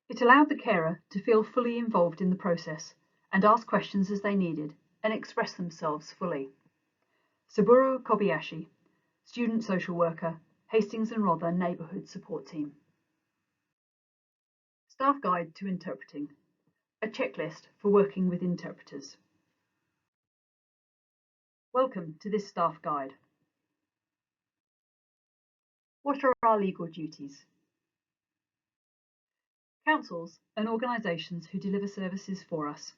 It allowed the carer to feel fully involved in the process and ask questions as they needed and express themselves fully. Saburo Kobayashi, student social worker, Hastings and Rother Neighbourhood Support Team. Staff Guide to Interpreting, a checklist for working with interpreters. Welcome to this staff guide. What are our legal duties? Councils and organisations who deliver services for us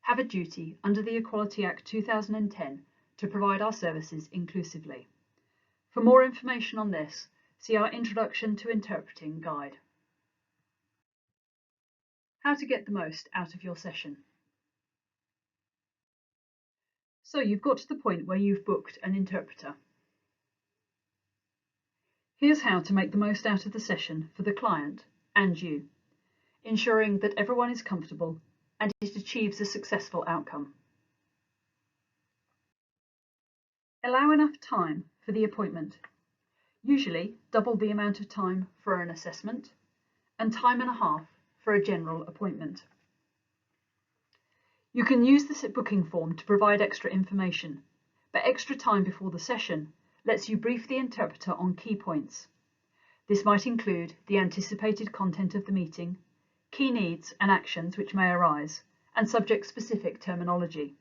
have a duty under the Equality Act 2010 to provide our services inclusively. For more information on this, see our Introduction to Interpreting guide. How to get the most out of your session. So you've got to the point where you've booked an interpreter. Here's how to make the most out of the session for the client and you, ensuring that everyone is comfortable and it achieves a successful outcome. Allow enough time for the appointment, usually double the amount of time for an assessment and time and a half for a general appointment. You can use the booking form to provide extra information, but extra time before the session lets you brief the interpreter on key points. This might include the anticipated content of the meeting, key needs and actions which may arise, and subject-specific terminology.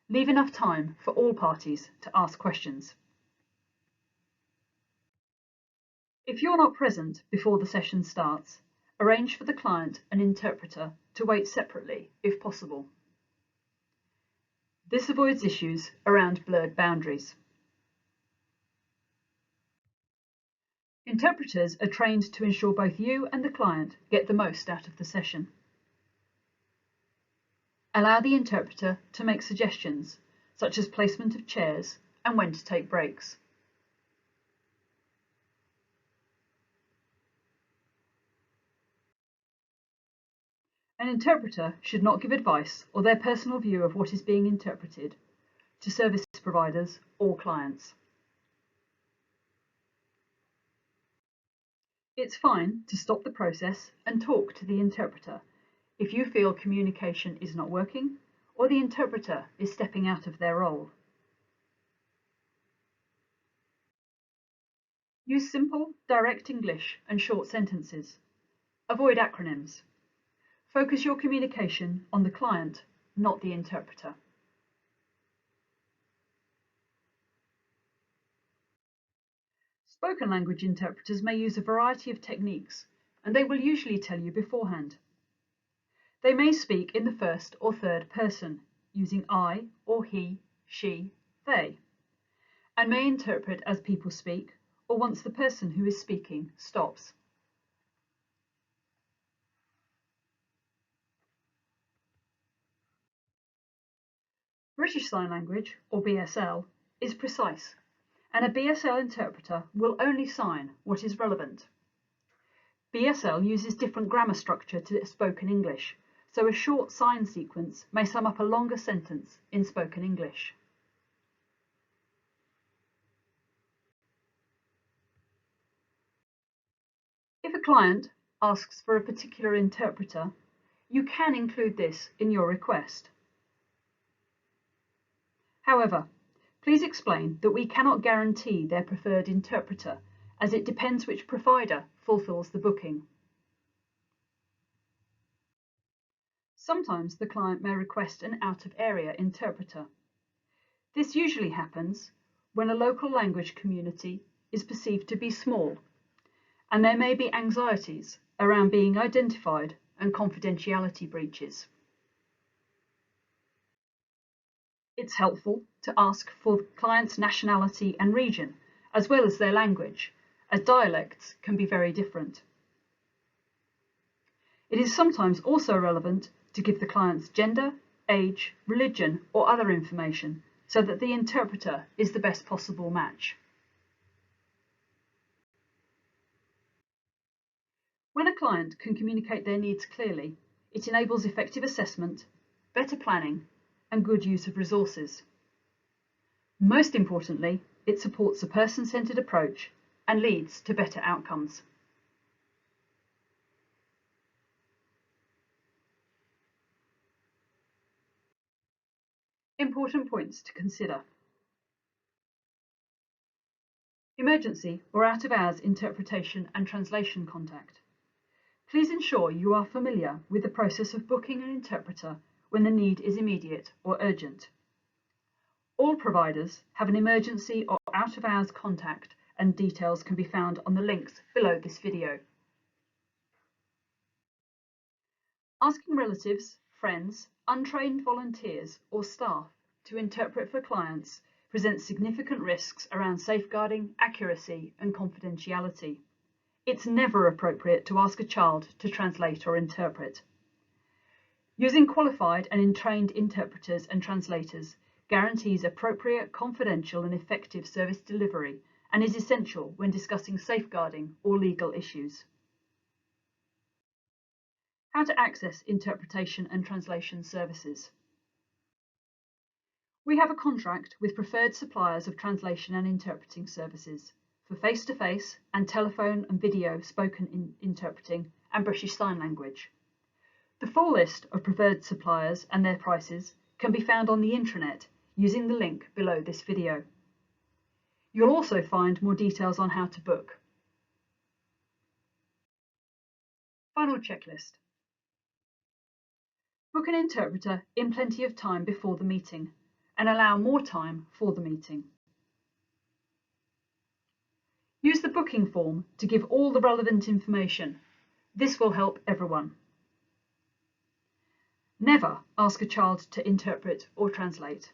Leave enough time for all parties to ask questions. If you're not present before the session starts, arrange for the client and interpreter to wait separately if possible. This avoids issues around blurred boundaries. Interpreters are trained to ensure both you and the client get the most out of the session. Allow the interpreter to make suggestions, such as placement of chairs and when to take breaks. An interpreter should not give advice or their personal view of what is being interpreted to service providers or clients. It's fine to stop the process and talk to the interpreter if you feel communication is not working or the interpreter is stepping out of their role. Use simple, direct English and short sentences. Avoid acronyms. Focus your communication on the client, not the interpreter. Spoken language interpreters may use a variety of techniques, and they will usually tell you beforehand. They may speak in the first or third person, using I or he, she, they, and may interpret as people speak or once the person who is speaking stops. British Sign Language, or BSL, is precise, and a BSL interpreter will only sign what is relevant. BSL uses different grammar structure to spoken English, so a short sign sequence may sum up a longer sentence in spoken English. If a client asks for a particular interpreter, you can include this in your request. However, please explain that we cannot guarantee their preferred interpreter, as it depends which provider fulfills the booking. Sometimes the client may request an out-of-area interpreter. This usually happens when a local language community is perceived to be small, and there may be anxieties around being identified and confidentiality breaches. It's helpful to ask for the client's nationality and region, as well as their language, as dialects can be very different. It is sometimes also relevant to give the client's gender, age, religion, or other information so that the interpreter is the best possible match. When a client can communicate their needs clearly, it enables effective assessment, better planning, and good use of resources. Most importantly, it supports a person-centered approach and leads to better outcomes. Important points to consider. Emergency or out-of-hours interpretation and translation contact. Please ensure you are familiar with the process of booking an interpreter when the need is immediate or urgent. All providers have an emergency or out-of-hours contact, and details can be found on the links below this video. Asking relatives, friends, untrained volunteers or staff to interpret for clients presents significant risks around safeguarding, accuracy and confidentiality. It's never appropriate to ask a child to translate or interpret. Using qualified and trained interpreters and translators guarantees appropriate, confidential and effective service delivery and is essential when discussing safeguarding or legal issues. How to access interpretation and translation services. We have a contract with preferred suppliers of translation and interpreting services for face-to-face and telephone and video spoken interpreting and British Sign Language. The full list of preferred suppliers and their prices can be found on the intranet using the link below this video. You'll also find more details on how to book. Final checklist. Book an interpreter in plenty of time before the meeting and allow more time for the meeting. Use the booking form to give all the relevant information. This will help everyone. Never ask a child to interpret or translate.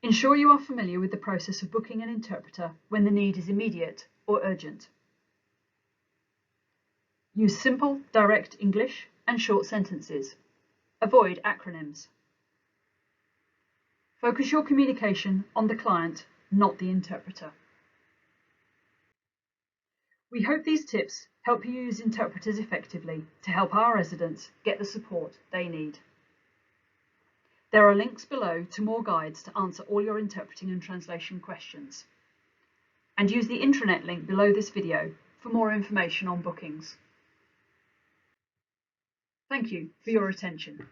Ensure you are familiar with the process of booking an interpreter when the need is immediate or urgent. Use simple, direct English and short sentences. Avoid acronyms. Focus your communication on the client, not the interpreter. We hope these tips help you use interpreters effectively to help our residents get the support they need. There are links below to more guides to answer all your interpreting and translation questions. And use the intranet link below this video for more information on bookings. Thank you for your attention.